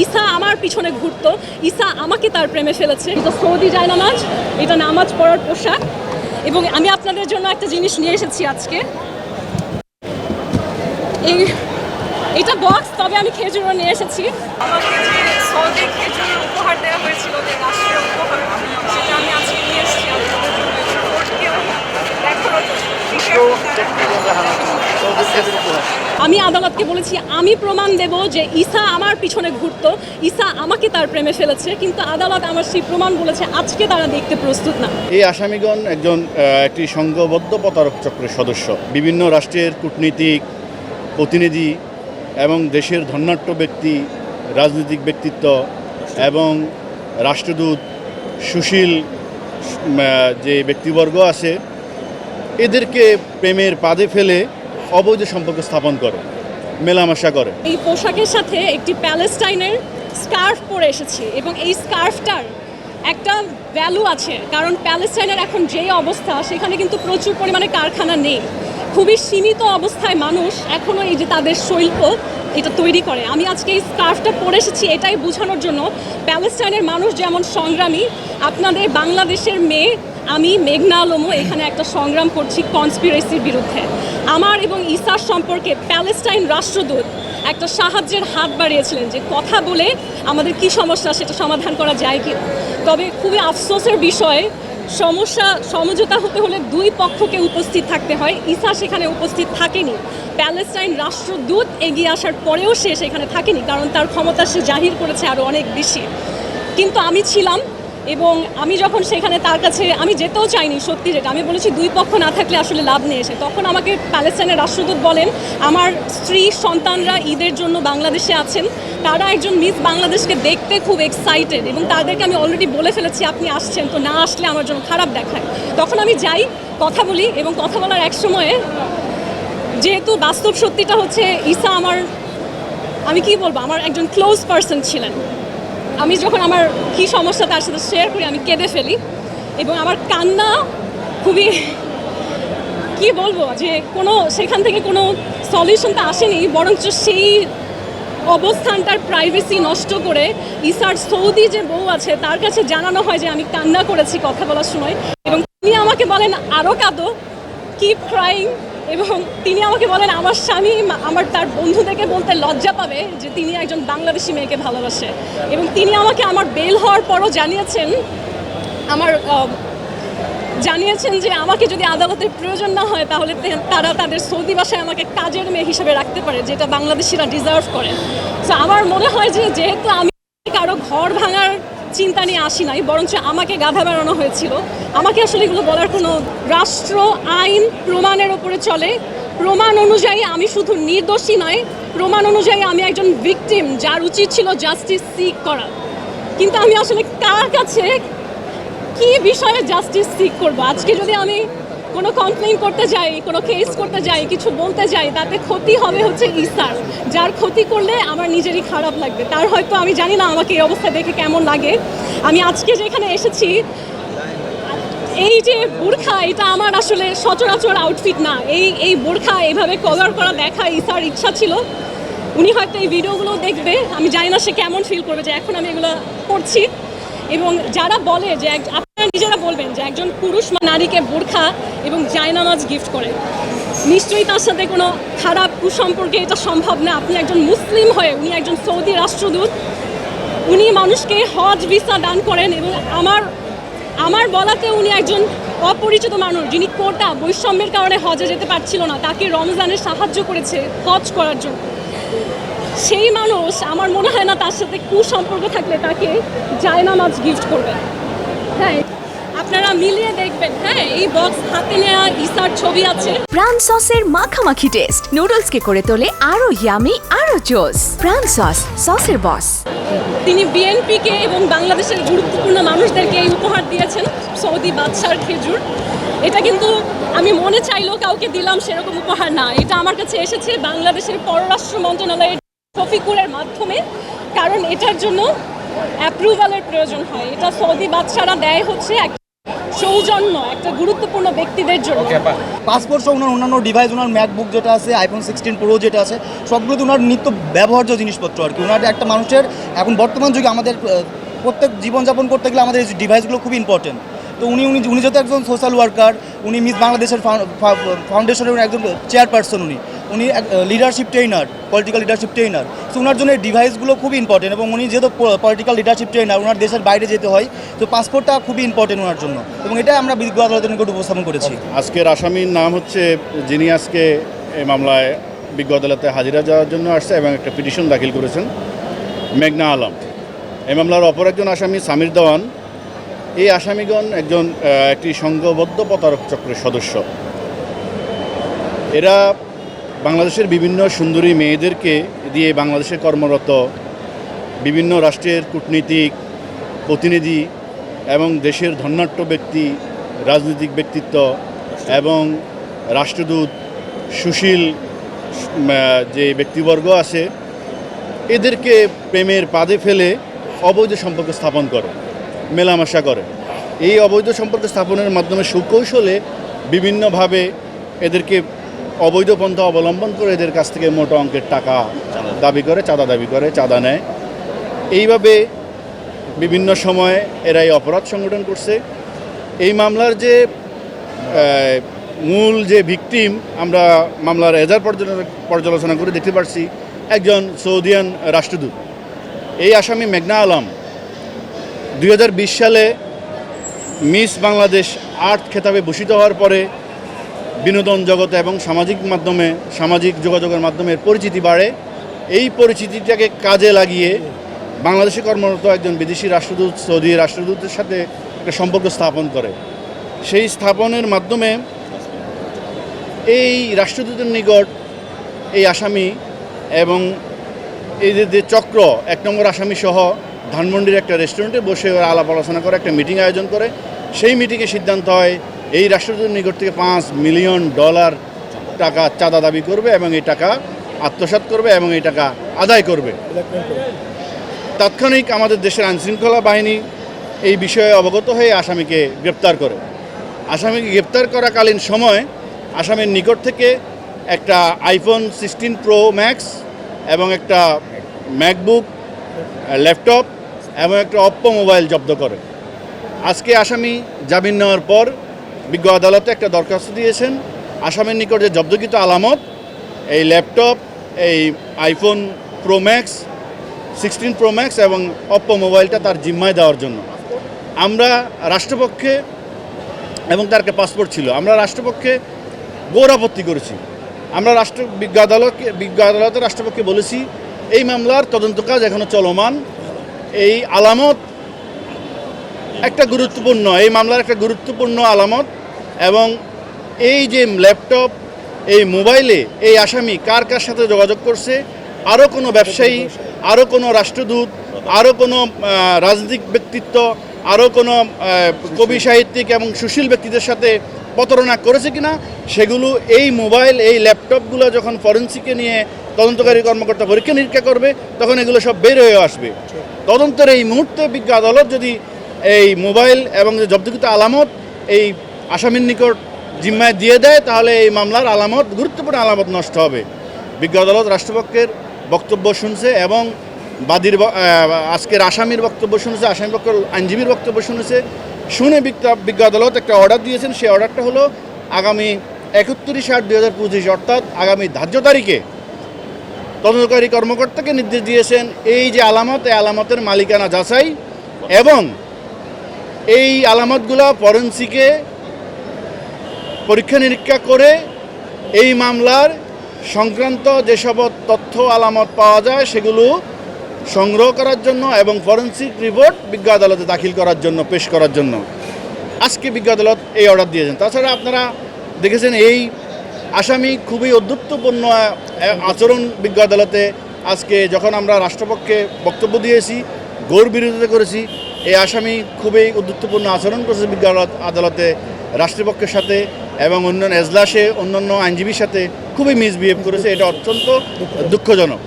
ঈসা আমার পিছনে ঘুরতো, ঈসা আমাকে তার প্রেমে ফেলেছে। এটা সৌদি জায়নামাজ, এটা নামাজ পড়ার পোশাক। এবং আমি আপনাদের জন্য একটা জিনিস নিয়ে এসেছি আজকে। এটা বক্স, তবে আমি খেজুরও নিয়ে এসেছি। আমাকে যে সৌদি খেজুর উপহার দেওয়া হয়েছিল, যে রাষ্ট্রীয় উপহার, সেটা আমি আজকে নিয়ে এসেছি আপনাদের জন্য। আমি আদালতকে বলেছি, আমি প্রমাণ দেব যে ঈসা আমার পিছনে ঘুরতো, ঈসা আমাকে তার প্রেমে ফেলেছে, কিন্তু আদালত আমার সেই প্রমাণ বলেছে আজকে তারা দেখতে প্রস্তুত না। এই আসামিগণ একটি সংঘবদ্ধ প্রতারক চক্রের সদস্য। বিভিন্ন রাষ্ট্রের কূটনীতিক প্রতিনিধি এবং দেশের ধনাঢ্য ব্যক্তি, রাজনৈতিক ব্যক্তিত্ব এবং রাষ্ট্রদূত, সুশীল যে ব্যক্তিবর্গ আছে, এদেরকে প্রেমের পাদে ফেলে অবৈধ সম্পর্ক স্থাপন করে, মেলামেশা করে। এই পোশাকের সাথে একটি প্যালেস্টাইনের স্কার্ফ পরে এসেছি, এবং এই স্কার্ফটার একটা ভ্যালু আছে, কারণ প্যালেস্টাইনের এখন যেই অবস্থা, সেখানে কিন্তু প্রচুর পরিমাণে কারখানা নেই। খুবই সীমিত অবস্থায় মানুষ এখনও এই যে তাদের শিল্প এটা তৈরি করে। আমি আজকে এই স্কার্ফটা পরে এসেছি এটাই বোঝানোর জন্য, প্যালেস্টাইনের মানুষ যেমন সংগ্রামী, আপনাদের বাংলাদেশের মেয়ে আমি মেঘনা আলমও এখানে একটা সংগ্রাম করছি কনস্পিরেসির বিরুদ্ধে। আমার এবং ঈসার সম্পর্কে প্যালেস্টাইন রাষ্ট্রদূত একটা সাহায্যের হাত বাড়িয়েছিলেন, যে কথা বলে আমাদের কি সমস্যা সেটা সমাধান করা যায় কি। তবে খুবই আফসোসের বিষয়, সমঝোতা হতে হলে দুই পক্ষকে উপস্থিত থাকতে হয়। ঈসা সেখানে উপস্থিত থাকেনি। প্যালেস্টাইন রাষ্ট্রদূত এগিয়ে আসার পরেও সে সেখানে থাকেনি, কারণ তার ক্ষমতা সে জাহির করেছে আরও অনেক বেশি। কিন্তু আমি ছিলাম, এবং আমি যখন সেখানে তার কাছে আমি যেতেও চাইনি, সত্যি যেটা আমি বলেছি, দুই পক্ষ না থাকলে আসলে লাভ নেই এসে। তখন আমাকে প্যালেস্টাইনের রাষ্ট্রদূত বলেন, আমার স্ত্রী সন্তানরা ঈদের জন্য বাংলাদেশে আছেন, তারা একজন মিস বাংলাদেশকে দেখতে খুব এক্সাইটেড, এবং তাদেরকে আমি অলরেডি বলে ফেলেছি আপনি আসছেন, তো না আসলে আমার জন্য খারাপ দেখায়। তখন আমি যাই, কথা বলি, এবং কথা বলার এক সময়ে যেহেতু বাস্তব সত্যিটা হচ্ছে ঈসা আমি কি বলবো, আমার একজন ক্লোজ পার্সন ছিলেন। আমি যখন আমার কি সমস্যা তার সাথে শেয়ার করি, আমি কেঁদে ফেলি, এবং আমার কান্না খুবই কি বলবো, যে সেখান থেকে কোনো সলিউশনটা আসেনি, বরঞ্চ সেই অবস্থানটার প্রাইভেসি নষ্ট করে ঈসার সৌদি যে বউ আছে তার কাছে জানানো হয় যে আমি কান্না করেছি কথা বলার সময়, এবং তিনি আমাকে বলেন আরও কাঁদো, কিপ ক্রাইং। এবং তিনি আমাকে বলেন আমার স্বামী তার বন্ধুদেরকে বলতে লজ্জা পাবে যে তিনি একজন বাংলাদেশি মেয়েকে ভালোবাসে। এবং তিনি আমাকে আমার বেল হওয়ার পরও জানিয়েছেন যে আমাকে যদি আদালতের প্রয়োজন না হয় তাহলে তারা তাদের সৌদি বাসায় আমাকে কাজের মেয়ে হিসেবে রাখতে পারে, যেটা বাংলাদেশিরা ডিজার্ভ করে। তো আমার মনে হয় যে যেহেতু আমি কারো ঘর ভাঙার চিন্তা নিয়ে আসি নাই, বরঞ্চ আমাকে গাধা বেড়ানো হয়েছিল। আমাকে আসলে এগুলো বলার কোনো, রাষ্ট্র আইন প্রমাণের ওপরে চলে। প্রমাণ অনুযায়ী আমি শুধু নির্দোষী নয়, প্রমাণ অনুযায়ী আমি একজন ভিকটিম, যার উচিত ছিল জাস্টিস সিক করা। কিন্তু আমি আসলে কার কাছে কি বিষয়ে জাস্টিস সিক করব? আজকে যদি আমি কোনো কমপ্লেইন করতে যাই, কোনো কেস করতে যাই, কিছু বলতে যাই, তাতে ক্ষতি হবে হচ্ছে ঈসার, যার ক্ষতি করলে আমার নিজেরই খারাপ লাগবে। তার হয়তো আমি জানি না আমাকে এই অবস্থা দেখে কেমন লাগে। আমি আজকে যেখানে এসেছি, এই যে বোরখা, এটা আমার আসলে সচরাচর আউটফিট না। এই বোরখা এইভাবে কভার করা দেখা ঈসার ইচ্ছা ছিল। উনি হয়তো এই ভিডিওগুলো দেখবে, আমি জানি না সে কেমন ফিল করবে যে এখন আমি এগুলো করছি। এবং যারা বলে যে আপনারা নিজেরা বলবেন যে একজন পুরুষ নারীকে বোরখা এবং জায়নামাজ গিফট করে, নিশ্চয়ই তার সাথে কোনো খারাপ কুসম্পর্কে এটা সম্ভব না। আপনি একজন মুসলিম হয়ে, উনি একজন সৌদি রাষ্ট্রদূত, উনি মানুষকে হজ ভিসা দান করেন, এবং আমার বলাতে উনি একজন অপরিচিত মানুষ যিনি কোটা বৈষম্যের কারণে হজে যেতে পারছিল না, তাকে রমজানে সাহায্য করেছে হজ করার জন্য। সেই মানুষ আমার মনে হয় না তার সাথে কুসম্পর্ক থাকলে তাকে জায়নামাজ গিফট করবে। হ্যাঁ, আপনারা মিলিয়ে দেখবেন। হ্যাঁ, এই বক্স হাতে নেওয়া ঈসার ছবি আছে। প্রাণ সসের মাখামাখি টেস্ট নুডলসকে করে তোলে আরো ইয়ামি, আরো জোস। প্রাণ সসের বস। তিনি বিএনপিকে এবং বাংলাদেশের গুরুত্বপূর্ণ মানুষদেরকে এই উপহার দিয়েছেন, সৌদি বাদশার খেজুর। এটা কিন্তু আমি মনে চাইলেও কাউকে দিলাম সেরকম উপহার না, এটা আমার কাছে এসেছে বাংলাদেশের পররাষ্ট্র মন্ত্রণালয়ের শফিকুরের মাধ্যমে, কারণ এটার জন্য অ্যাপ্রুভালের প্রয়োজন হয়। এটা সৌদি বাদশারা দেয় হচ্ছে সৌদি সৌজন্য একটা গুরুত্বপূর্ণ ব্যক্তিদের জন্য। পাসপোর্ট সহ ওনার অন্যান্য ডিভাইস, ওনার ম্যাকবুক যেটা আছে, আইফোন 16 প্রো যেটা আছে, সবগুলোতে ওনার নিত্য ব্যবহার্য জিনিসপত্র আর কি। ওনার একটা মানুষের এখন বর্তমান যুগে আমাদের প্রত্যেক জীবনযাপন করতে গেলে আমাদের এই ডিভাইসগুলো খুব ইম্পর্টেন্ট। তো উনি যেহেতু একজন সোশ্যাল ওয়ার্কার, উনি মিস বাংলাদেশের ফাউন্ডেশনের একজন চেয়ারপারসন, উনি leadership trainer, political leadership trainer. তো ওনার জন্য এই ডিভাইসগুলো খুবই ইম্পর্টেন্ট, এবং উনি যেহেতু পলিটিক্যাল লিডারশিপ ট্রেনার, ওনার দেশের বাইরে যেতে হয়, তো পাসপোর্টটা খুবই ইম্পর্টেন্ট ওনার জন্য, এবং এটা আমরা বিজ্ঞ আদালতের নিকট উপস্থাপন করেছি। আজকের আসামির নাম হচ্ছে, যিনি আজকে এই মামলায় বিজ্ঞ আদালতে হাজিরা যাওয়ার জন্য আসছে এবং একটা পিটিশন দাখিল করেছেন, মেঘনা আলম। এই মামলার অপর একজন আসামি সামির দেওয়ান। এই আসামিগণ একটি সংঘবদ্ধ প্রতারক চক্রের সদস্য। এরা বাংলাদেশের বিভিন্ন সুন্দরী মেয়েদেরকে দিয়ে বাংলাদেশে কর্মরত বিভিন্ন রাষ্ট্রের কূটনীতিক, প্রতিনিধি এবং দেশের ধন্যাঢ্য ব্যক্তি, রাজনৈতিক ব্যক্তিত্ব এবং রাষ্ট্রদূত, সুশীল যে ব্যক্তিবর্গ আছে, এদেরকে প্রেমের পাদে ফেলে অবৈধ সম্পর্ক স্থাপন করে, মেলামেশা করে। এই অবৈধ সম্পর্ক স্থাপনের মাধ্যমে সুকৌশলে বিভিন্নভাবে এদেরকে অবৈধ পন্থা অবলম্বন করে এদের কাছ থেকে মোটা অঙ্কের টাকা দাবি করে, চাঁদা নেয়। এইভাবে বিভিন্ন সময়ে এরা এই অপরাধ সংগঠন করছে। এই মামলার যে মূল যে ভিকটিম, আমরা মামলার এজাহার পর্যালোচনা করে দেখতে পারছি একজন সৌদিয়ান রাষ্ট্রদূত। এই আসামি মেঘনা আলম 2020 সালে মিস বাংলাদেশ আর্ট খেতাবে ভূষিত হওয়ার পরে বিনোদন জগতে এবং সামাজিক যোগাযোগের মাধ্যমে পরিচিতি বাড়ে। এই পরিচিতিটাকে কাজে লাগিয়ে বাংলাদেশে কর্মরত একজন বিদেশি রাষ্ট্রদূত সৌদি রাষ্ট্রদূতের সাথে একটা সম্পর্ক স্থাপন করে। সেই স্থাপনের মাধ্যমে এই রাষ্ট্রদূতের নিকট এই আসামি এবং এই যে চক্র 1 নম্বর আসামি সহ ধানমন্ডির একটা রেস্টুরেন্টে বসে ওরা আলাপ আলোচনা করে, একটা মিটিং আয়োজন করে। সেই মিটিংয়ে সিদ্ধান্ত হয় এই রাষ্ট্রদূতের নিকট থেকে $5 মিলিয়ন টাকা চাঁদা দাবি করবে এবং এই টাকা আত্মসাৎ করবে এবং এই টাকা আদায় করবে। তাৎক্ষণিক আমাদের দেশের আইনশৃঙ্খলা বাহিনী এই বিষয়ে অবগত হয়ে আসামিকে গ্রেপ্তার করে। আসামিকে গ্রেপ্তার করাকালীন সময় আসামির নিকট থেকে একটা আইফোন 16 প্রো ম্যাক্স এবং একটা ম্যাকবুক, ল্যাপটপ এবং একটা অপ্পো মোবাইল জব্দ করে। আজকে আসামি জামিন নেওয়ার পর বিজ্ঞ আদালতে একটা দরখাস্ত দিয়েছেন। আসামির নিকট যে জব্দকৃত আলামত, এই ল্যাপটপ, এই iPhone pro max, 16 pro max এবং অপ্পো মোবাইলটা তার জিম্মায় দেওয়ার জন্য আমরা রাষ্ট্রপক্ষে, এবং তার একটা পাসপোর্ট ছিল, আমরা রাষ্ট্রপক্ষে ঘোর আপত্তি করেছি। আমরা বিজ্ঞ আদালতের রাষ্ট্রপক্ষে বলেছি এই মামলার তদন্ত কাজ এখনও চলমান। এই আলামত একটা গুরুত্বপূর্ণ, এই মামলার একটা গুরুত্বপূর্ণ আলামত, এবং এই যে ল্যাপটপ, এই মোবাইলে এই আসামি কার সাথে যোগাযোগ করছে, আরও কোনো ব্যবসায়ী, আরও কোনো রাষ্ট্রদূত, আরও কোনো রাজনৈতিক ব্যক্তিত্ব, আরও কোনো কবি সাহিত্যিক এবং সুশীল ব্যক্তিদের সাথে প্রতারণা করেছে কিনা, সেগুলো এই মোবাইল, এই ল্যাপটপগুলো যখন ফরেন্সিকে নিয়ে তদন্তকারী কর্মকর্তা পরীক্ষা নিরীক্ষা করবে তখন এগুলো সব বের হয়ে আসবে। তদন্তের এই মুহূর্তে বিজ্ঞ আদালত যদি এই মোবাইল এবং যে জব্দকৃত আলামত এই আসামির নিকট জিম্মায় দিয়ে দেয়, তাহলে এই মামলার আলামত, গুরুত্বপূর্ণ আলামত নষ্ট হবে। বিজ্ঞ আদালত রাষ্ট্রপক্ষের বক্তব্য শুনছে এবং আজকের আসামির বক্তব্য শুনেছে, আসামি পক্ষের আইনজীবীর বক্তব্য শুনেছে। শুনে বিজ্ঞ আদালত একটা অর্ডার দিয়েছেন। সেই অর্ডারটা হলো আগামী 31/8/2025 অর্থাৎ আগামী ধার্য তারিখে তদন্তকারী কর্মকর্তাকে নির্দেশ দিয়েছেন এই যে আলামত, এই আলামতের মালিকানা যাচাই এবং এই আলামতগুলো ফরেন্সিকে পরীক্ষা নিরীক্ষা করে এই মামলার সংক্রান্ত যেসব তথ্য আলামত পাওয়া যায় সেগুলো সংগ্রহ করার জন্য এবং ফরেন্সিক রিপোর্ট বিজ্ঞ আদালতে দাখিল করার জন্য, পেশ করার জন্য আজকে বিজ্ঞ আদালত এই অর্ডার দিয়েছেন। তাছাড়া আপনারা দেখেছেন এই আসামি খুবই ঔদ্ধত্যপূর্ণ আচরণ বিজ্ঞ আদালতে আজকে যখন আমরা রাষ্ট্রপক্ষে বক্তব্য দিয়েছি, ঘোর বিরোধিতা করেছি, এই আসামি খুবই ঔদ্ধত্যপূর্ণ আচরণ করেছে বিজ্ঞ আদালতে রাষ্ট্রপক্ষের সাথে এবং অন্যান্য এজলাসে অন্যান্য আইনজীবীর সাথে খুবই মিসবিহেভ করেছে। এটা অত্যন্ত দুঃখজনক।